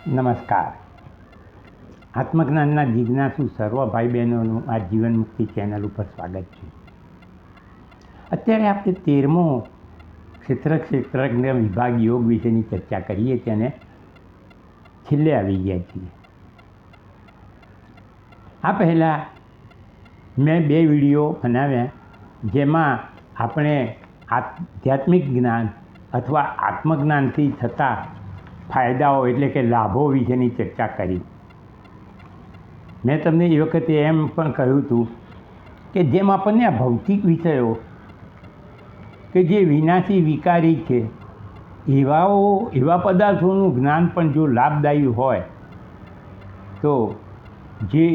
નમસ્કાર. આત્મજ્ઞાનના જિજ્ઞાસુ સર્વ ભાઈ બહેનોનું આ જીવન મુક્તિ ચેનલ ઉપર સ્વાગત છે. અત્યારે આપણે 13મો ક્ષેત્રજ્ઞ વિભાગ યોગ વિશેની ચર્ચા કરીએ છીએ અને છેલ્લે આવી ગયા છીએ. આ પહેલાં મેં 2 વિડીયો બનાવ્યા જેમાં આપણે આધ્યાત્મિક જ્ઞાન અથવા આત્મજ્ઞાનથી થતા ફાયદાઓ એટલે કે લાભો વિશેની ચર્ચા કરી. મેં તમને એ વખતે એમ પણ કહ્યું હતું કે જેમ આપણને આ ભૌતિક વિષયો કે જે વિનાશી વિકારી છે એવા પદાર્થોનું જ્ઞાન પણ જો લાભદાયી હોય તો જે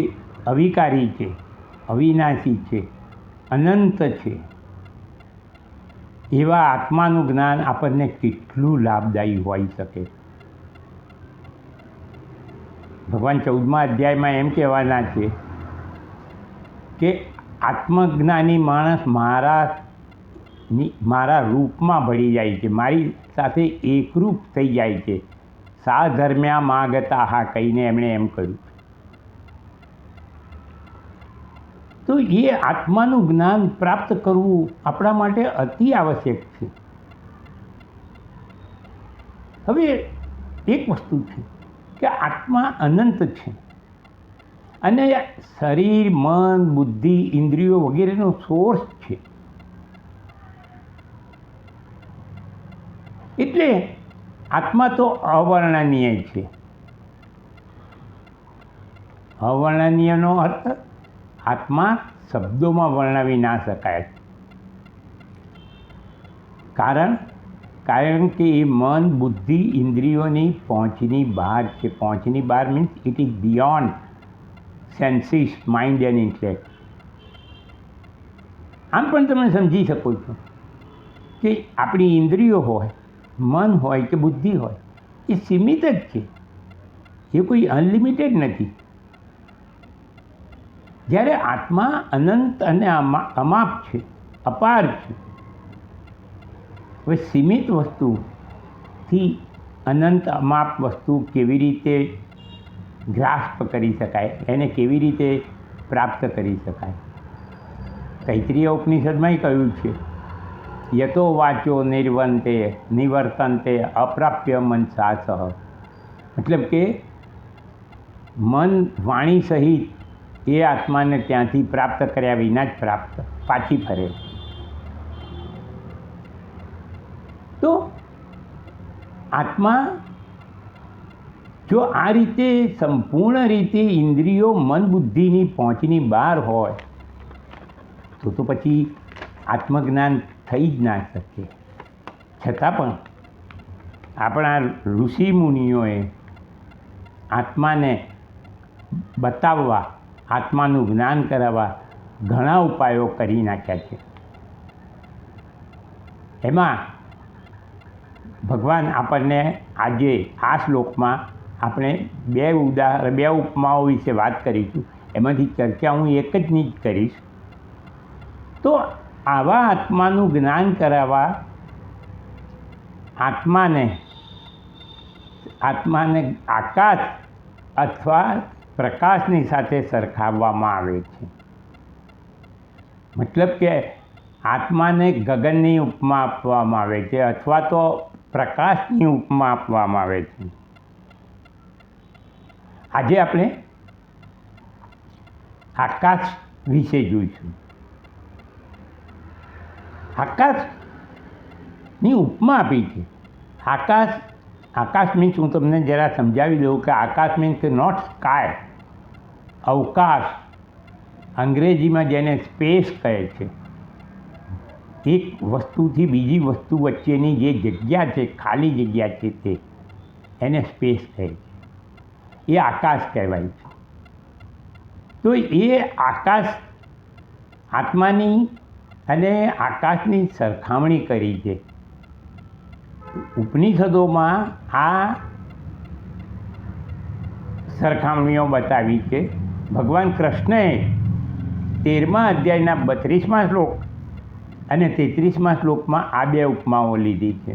અવિકારી છે, અવિનાશી છે, અનંત છે એવા આત્માનું જ્ઞાન આપણને કેટલું લાભદાયી હોઈ શકે. ભગવાન 14મા અધ્યાયમાં એમ કહેવાના છે કે આત્મજ્ઞાની માણસ મારા રૂપમાં ભળી જાય છે, મારી સાથે એકરૂપ થઈ જાય છે. સા ધર્મ્યા માગતા હા કહીને એમણે એમ કહ્યું. તો એ આત્માનું જ્ઞાન પ્રાપ્ત કરવું આપણા માટે અતિ આવશ્યક છે. હવે એક વસ્તુ છે કે આત્મા અનંત છે અને શરીર, મન, બુદ્ધિ, ઇન્દ્રિયો વગેરેનો સોર્સ છે. એટલે આત્મા તો અવર્ણનીય છે. અવર્ણનીયનો અર્થ આત્મા શબ્દોમાં વર્ણવી ના શકાય. કારણ કે એ મન, બુદ્ધિ, ઇન્દ્રિયોની પહોંચની બહાર છે. પહોંચની બહાર means it is beyond senses, mind and intellect. આમ પણ તમે સમજી શકો છો કે આપણી ઇન્દ્રિયો હોય, મન હોય કે બુદ્ધિ હોય એ સીમિત જ છે, એ કોઈ અનલિમિટેડ નથી. જ્યારે આત્મા અનંત અને અમાપ છે, અપાર છે. હવે સીમિત વસ્તુથી અનંત અમાપ વસ્તુ કેવી રીતે ગ્રાસ્પ કરી શકાય, એને કેવી રીતે પ્રાપ્ત કરી શકાય? તૈત્રીય ઉપનિષદમાં કહ્યું છે યતો વાચો નિવર્તન્તે અપ્રાપ્ય મનસાસહ. મતલબ કે મન વાણી સહિત એ આત્માને ત્યાંથી પ્રાપ્ત કર્યા વિના જ પાછી ફરે. તો આત્મા જો આ રીતે સંપૂર્ણ રીતે ઇન્દ્રિયો, મન, બુદ્ધિની પહોંચની બહાર હોય તો પછી આત્મજ્ઞાન થઈ જ ના શકે. છતાં પણ આપણા ઋષિ મુનિઓએ આત્માને બતાવવા, આત્માનું જ્ઞાન કરાવવા ઘણા ઉપાયો કરી નાખ્યા છે. એમાં ભગવાન આપણને આજે આ શ્લોકમાં આપણે 2 ઉપમાઓ વિશે વાત કરીશું. એમાંથી ચર્ચા હું એક જ ની જ કરીશ. તો આવા આત્માનું જ્ઞાન કરાવવા આત્માને આકાશ અથવા પ્રકાશની સાથે સરખાવવામાં આવે છે. મતલબ કે આત્માને ગગનની ઉપમા આપવામાં આવે છે અથવા તો પ્રકાશની ઉપમા આપવામાં આવે છે. આજે આપણે આકાશ વિશે જોઈશું. આકાશની ઉપમા આપી છે. આકાશ મીન્સ હું તમને જરા સમજાવી દઉં કે આકાશ મીન્સ નોટ સ્કાય, અવકાશ. અંગ્રેજીમાં જેને સ્પેસ કહે છે. એક વસ્તુથી બીજી વસ્તુ વચ્ચેની જે જગ્યા છે, ખાલી જગ્યા છે, તે એને સ્પેસ કહે છે. એ આકાશ કહેવાય છે. તો એ આકાશ, આત્માની અને આકાશની સરખામણી કરી છે. ઉપનિષદોમાં આ સરખામણીઓ બતાવી છે. ભગવાન કૃષ્ણએ 13મા અધ્યાયના 32મા શ્લોક અને 33મા શ્લોકમાં આ 2 ઉપમાઓ લીધી છે.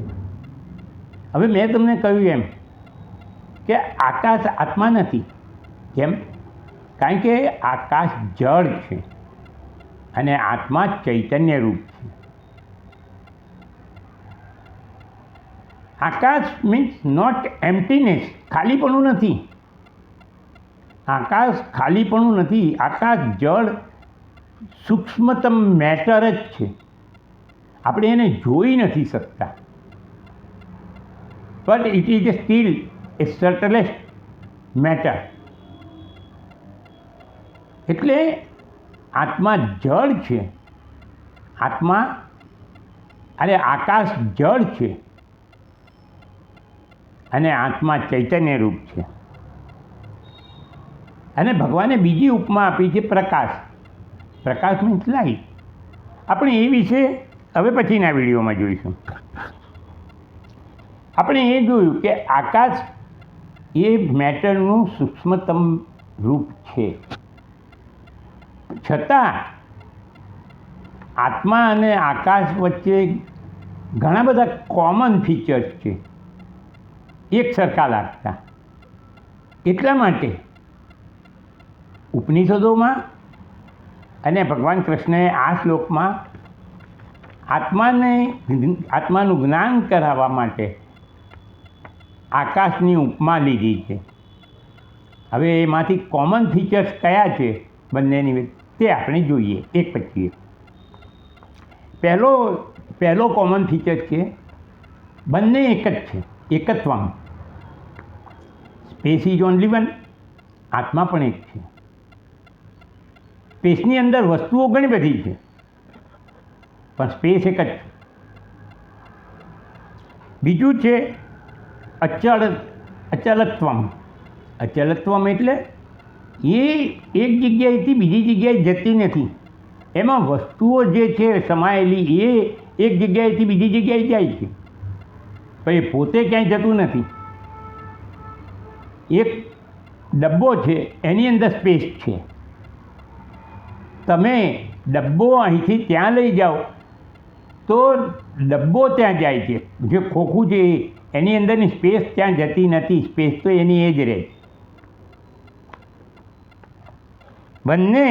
હવે મેં તમને કહ્યું એમ કે આકાશ આત્મા નથી. કેમ? કારણ કે આકાશ જળ છે અને આત્મા ચૈતન્ય રૂપ છે. આકાશ મીન્સ નોટ એમ્પ્ટીનેસ, ખાલીપણું નથી. આકાશ ખાલીપણું નથી. આકાશ જળ સૂક્ષ્મતમ મેટર જ છે. આપણે એને જોઈ નથી શકતા, but it is still a subtlest matter. એટલે આત્મા જળ છે. આત્મા અરે આકાશ જળ છે અને આત્મા ચૈતન્ય રૂપ છે. અને ભગવાને બીજી ઉપમા આપી છે પ્રકાશ. પ્રકાશ મીન્સ લાઈટ. આપણે એ વિશે હવે પછીના વિડીયોમાં જોઈશું. આપણે એ જોયું કે આકાશ એ મેટરનું સૂક્ષ્મતમ રૂપ છે, છતાં આત્મા અને આકાશ વચ્ચે ઘણા બધા કોમન ફીચર્સ છે, એક સરખા લાગતા. એટલા માટે ઉપનિષદોમાં અને ભગવાન કૃષ્ણએ આ શ્લોકમાં આત્માનું જ્ઞાન કરાવવા માટે આકાશની ઉપમા લીધી છે. હવે એમાંથી કોમન ફીચર્સ કયા છે બંનેની તે આપણે જોઈએ એક પછી એક. પહેલો કોમન ફીચર છે બંને એક જ છે, એકત્વમ. સ્પેસ ઇઝ ઓનલી વન, આત્મા પણ એક છે. સ્પેસની અંદર વસ્તુઓ ઘણી બધી છે પણ સ્પેસ એક જ છે. બીજું છે અચલત્વમ. અચલત્વમ એટલે એ એક જગ્યાએથી બીજી જગ્યાએ જતી નથી. એમાં વસ્તુઓ જે છે સમાયેલી એ એક જગ્યાએથી બીજી જગ્યાએ જાય છે પણ એ પોતે ક્યાંય જતું નથી. એક ડબ્બો છે એની અંદર સ્પેસ છે. તમે ડબ્બો અહીંથી ત્યાં લઈ જાઓ તો ડબ્બો ત્યાં જાય છે, જે ખોખું છે એની અંદરની સ્પેસ ત્યાં જતી નથી. સ્પેસ તો એની એ જ રહે. બંને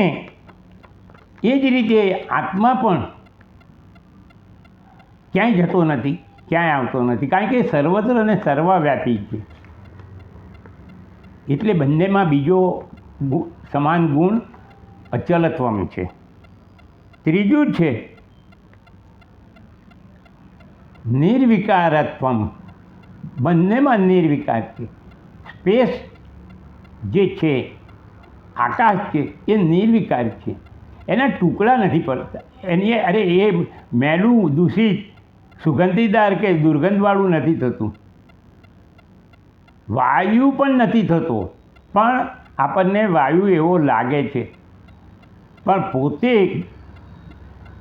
એ જ રીતે આત્મા પણ ક્યાંય જતો નથી, ક્યાંય આવતો નથી, કારણ કે સર્વત્ર અને સર્વવ્યાપી છે. એટલે બંનેમાં બીજો સમાન ગુણ અચલત્વમ છે. ત્રીજું છે નિર્વિકારત્વમ. બંનેમાં નિર્વિકાર છે. સ્પેસ જે છે, આકાશ છે, એ નિર્વિકાર છે. એના ટુકડા નથી પડતા. એ મેલું, દૂષિત, સુગંધીદાર કે દુર્ગંધવાળું નથી થતું. વાયુ પણ નથી થતો, પણ આપણને વાયુ એવો લાગે છે. પણ પોતે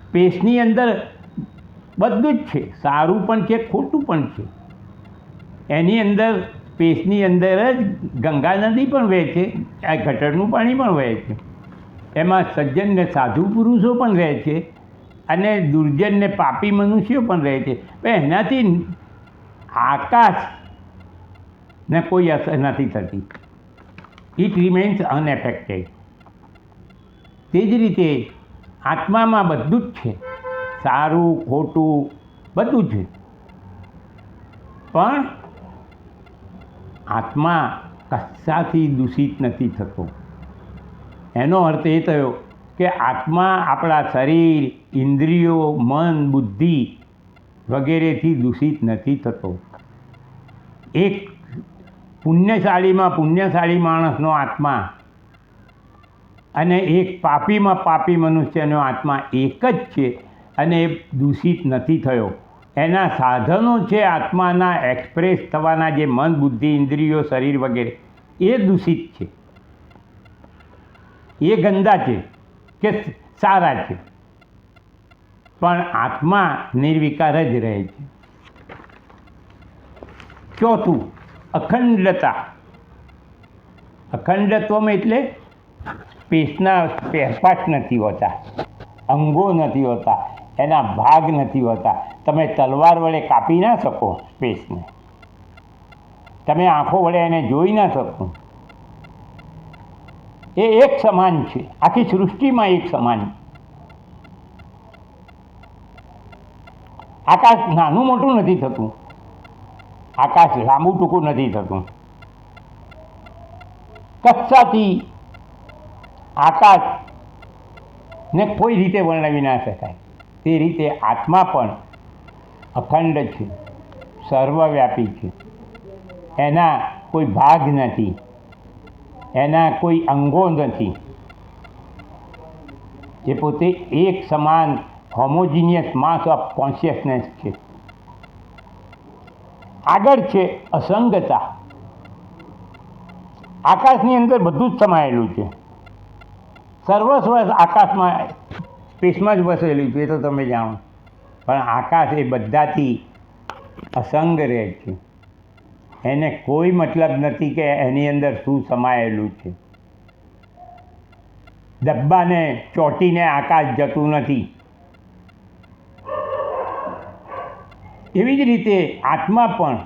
સ્પેસની અંદર બધું જ છે, સારું પણ છે, ખોટું પણ છે. એની અંદર સ્પેસની અંદર જ ગંગા નદી પણ વહે છે, આ ગટરનું પાણી પણ વહે છે. એમાં સજ્જન ને સાધુ પુરુષો પણ રહે છે અને દુર્જન ને પાપી મનુષ્યો પણ રહે છે. પણ એનાથી આકાશને કોઈ અસર નથી થતી. It remains unaffected. તે જ રીતે આત્મામાં બધું જ છે, સારું ખોટું બધું છે. પણ આત્મા કશાથી દૂષિત નથી થતો. એનો અર્થ એ થયો કે આત્મા આપણા શરીર, ઇન્દ્રિયો, મન, બુદ્ધિ વગેરેથી દૂષિત નથી થતો. એક પુણ્યશાળી માણસનો આત્મા અને એક પાપી મનુષ્યનો આત્મા એક જ છે અને એ દૂષિત નથી થયો. એના સાધનો છે આત્માના એક્સપ્રેસ થવાના, જે મન, બુદ્ધિ, ઇન્દ્રિયો, શરીર વગેરે, એ દૂષિત છે, એ ગંદા છે કે સારા છે. પણ આત્મા નિર્વિકાર જ રહે છે. ચોથું અખંડતા. અખંડત્વમ એટલે સ્પેસના સ્પેરપાર્ટ નથી હોતા, અંગો નથી હોતા, એના ભાગ નથી હોતા. તમે તલવાર વડે કાપી ના શકો સ્પેસને. તમે આંખો વડે એને જોઈ ના શકો. એ એક સમાન છે, આખી સૃષ્ટિમાં એક સમાન. આકાશ નાનું મોટું નથી થતું, આકાશ લાંબુ ટૂંકું નથી થતું. કક્ષાથી આકાશને કોઈ રીતે વર્ણવી ના શકાય. તે રીતે આત્મા પણ અખંડ છે, સર્વવ્યાપી છે. એના કોઈ ભાગ નથી, એના કોઈ અંગો નથી. એ પોતે એક સમાન હોમોજીનિયસ માસ ઓફ કોન્શિયસનેસ છે. આગળ છે અસંગતા. આકાશની અંદર બધું જ સમાયેલું છે, સર્વસ્વ આકાશમાં સ્પેસમાં જ વસેલું છે, એ તો તમે જાણો. પણ આકાશ એ બધાથી અસંગ રહે છે. એને કોઈ મતલબ નથી કે એની અંદર શું સમાયેલું છે. ડબ્બાને ચોંટીને આકાશ જતું નથી. એવી જ રીતે આત્મા પણ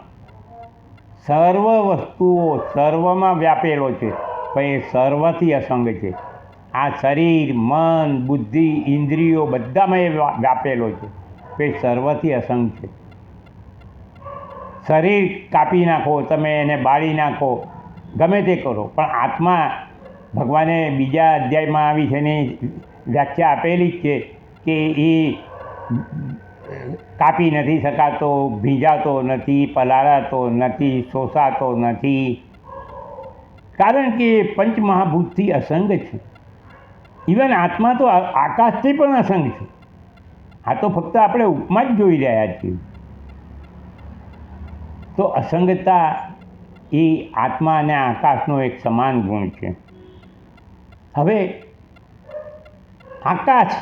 સર્વ વસ્તુઓ સર્વમાં વ્યાપેલો છે, પણ એ સર્વથી અસંગ છે. આ શરીર, મન, બુદ્ધિ, ઇન્દ્રિયો બધામાં એ વ્યાપેલો છે, પણ એ સર્વથી અસંગ છે. શરીર કાપી નાખો, તમે એને બાળી નાખો, ગમે તે કરો, પણ આત્મા ભગવાને બીજા અધ્યાયમાં આવી છે એની વ્યાખ્યા આપેલી જ છે કે એ કાપી નથી શકાતો, ભીંજાતો નથી, પલાળાતો નથી, શોષાતો નથી, કારણ કે એ પંચમહાભૂતથી અસંગ છે. ઇવન આત્મા તો આકાશથી પણ અસંગ છે. આ તો ફક્ત આપણે ઉપમા જ જોઈ રહ્યા છીએ. તો અસંગતા એ આત્મા અને આકાશનો એક સમાન ગુણ છે. હવે આકાશ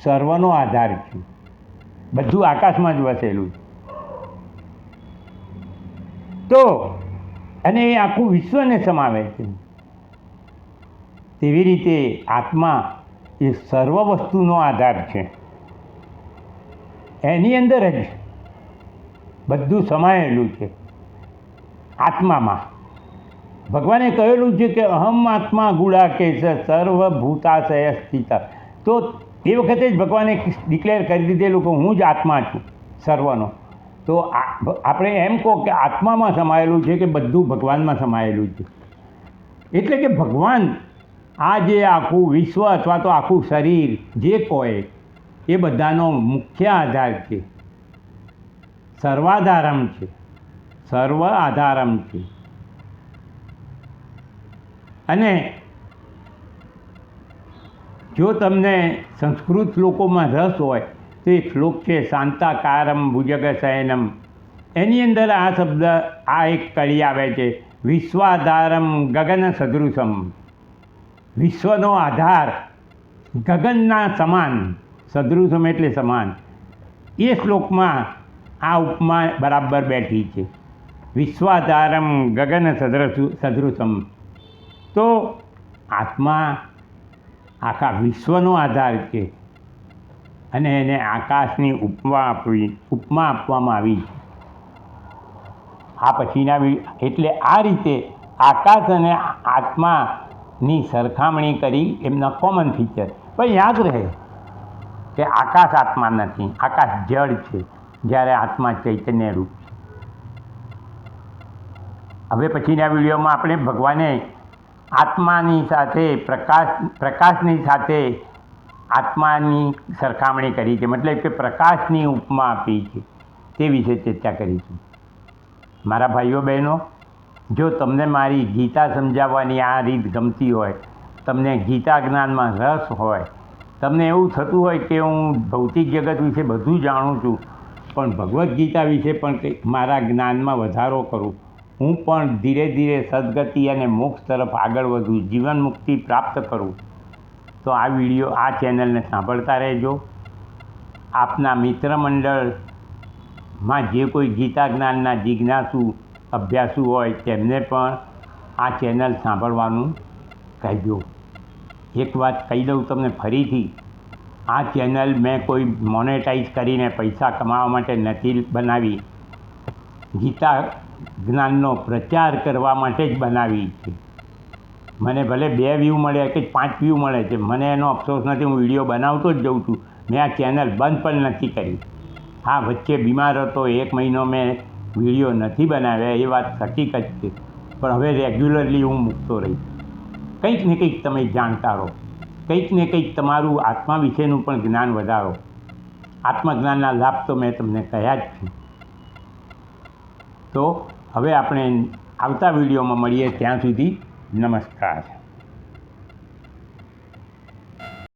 સર્વનો આધાર છે, બધું આકાશમાં જ વસેલું છે. તો અને એ આખું વિશ્વને સમાવે છે. તેવી રીતે આત્મા એ સર્વ વસ્તુનો આધાર છે. એની અંદર જ બધું સમાયેલું છે. આત્મામાં ભગવાને કહેલું છે કે અહમ આત્મા ગુડાકેશ સર્વભૂતાશય સ્થિત. તો એ વખતે જ ભગવાને ડિક્લેર કરી દીધેલું કે હું જ આત્મા છું સર્વનો. તો આપણે એમ કહો કે આત્મામાં સમાયેલું છે કે બધું ભગવાનમાં સમાયેલું છે. એટલે કે ભગવાન આ જે આખું વિશ્વ અથવા તો આખું શરીર જે કહે એ બધાનો મુખ્ય આધાર છે, સર્વાધારમ છે, સર્વ આધારમ છે. અને જો તમને સંસ્કૃત શ્લોકોમાં રસ હોય તો એક શ્લોક છે શાંતાકારમ ભુજગશયનમ. એની અંદર આ શબ્દ આ એક કડી આવે છે વિશ્વાધારમ ગગન સદૃશમ. વિશ્વનો આધાર ગગનના સમાન, સદૃશમ એટલે સમાન. એ શ્લોકમાં આ ઉપમા બરાબર બેઠી છે, વિશ્વાધારમ ગગન સદૃશમ. તો આત્મા આખા વિશ્વનો આધાર છે અને એને આકાશની ઉપમા આપવામાં આવી છે. આ પછીના એટલે આ રીતે આકાશ અને આત્માની સરખામણી કરી એમના કોમન ફીચર. પણ યાદ રહે કે આકાશ આત્મા નથી, આકાશ જળ છે, જ્યારે આત્મા ચૈતન્ય રૂપ છે. હવે પછીના વિડીયોમાં આપણે ભગવાને આત્માની સાથે પ્રકાશની સાથે આત્માની સરખામણી કરી છે, મતલબ કે પ્રકાશની ઉપમા આપી છે, તે વિશે ચર્ચા કરીશું. મારા ભાઈઓ બહેનો, જો તમને મારી ગીતા સમજાવવાની આ રીત ગમતી હોય, તમને ગીતા જ્ઞાનમાં રસ હોય, તમને એવું થતું હોય કે હું ભૌતિક જગત વિશે બધું જાણું છું, પણ ભગવદ્ ગીતા વિશે પણ મારા જ્ઞાનમાં વધારો કરું, હું પણ ધીરે ધીરે સદગતિ અને મોક્ષ તરફ આગળ વધું, જીવન મુક્તિ પ્રાપ્ત કરું, તો આ વિડીયો આ ચેનલને સાંભળતા રહેજો. આપના મિત્ર મંડળમાં જે કોઈ ગીતા જ્ઞાનના જિજ્ઞાસુ અભ્યાસુ હોય તેમને પણ આ ચેનલ સાંભળવાનું કહેજો. એક વાત કહી દઉં તમને ફરીથી, આ ચેનલ મેં કોઈ મોનેટાઈઝ કરીને પૈસા કમાવા માટે નથી બનાવી. ગીતા જ્ઞાનનો પ્રચાર કરવા માટે જ બનાવી છે. મને ભલે 2 વ્યૂ મળે કે 5 વ્યૂ મળે છે, મને એનો અફસોસ નથી. હું વિડીયો બનાવતો જ જઉં છું. મેં આ ચેનલ બંધ પણ નથી કરી. હા, વચ્ચે બીમાર હતો, 1 મહિનો મેં વિડીયો નથી બનાવ્યા, એ વાત હકીકત છે. પણ હવે રેગ્યુલરલી હું મૂકતો રહીશ. કંઈક ને કંઈક તમે જાણતા રહો, કંઈક ને કંઈક તમારું આત્મા વિશેનું પણ જ્ઞાન વધારો. આત્મજ્ઞાનના લાભ તો મેં તમને કહ્યા જ છે. તો હવે આપણે આવતા વિડીયોમાં મળીએ. ત્યાં સુધી નમસ્કાર.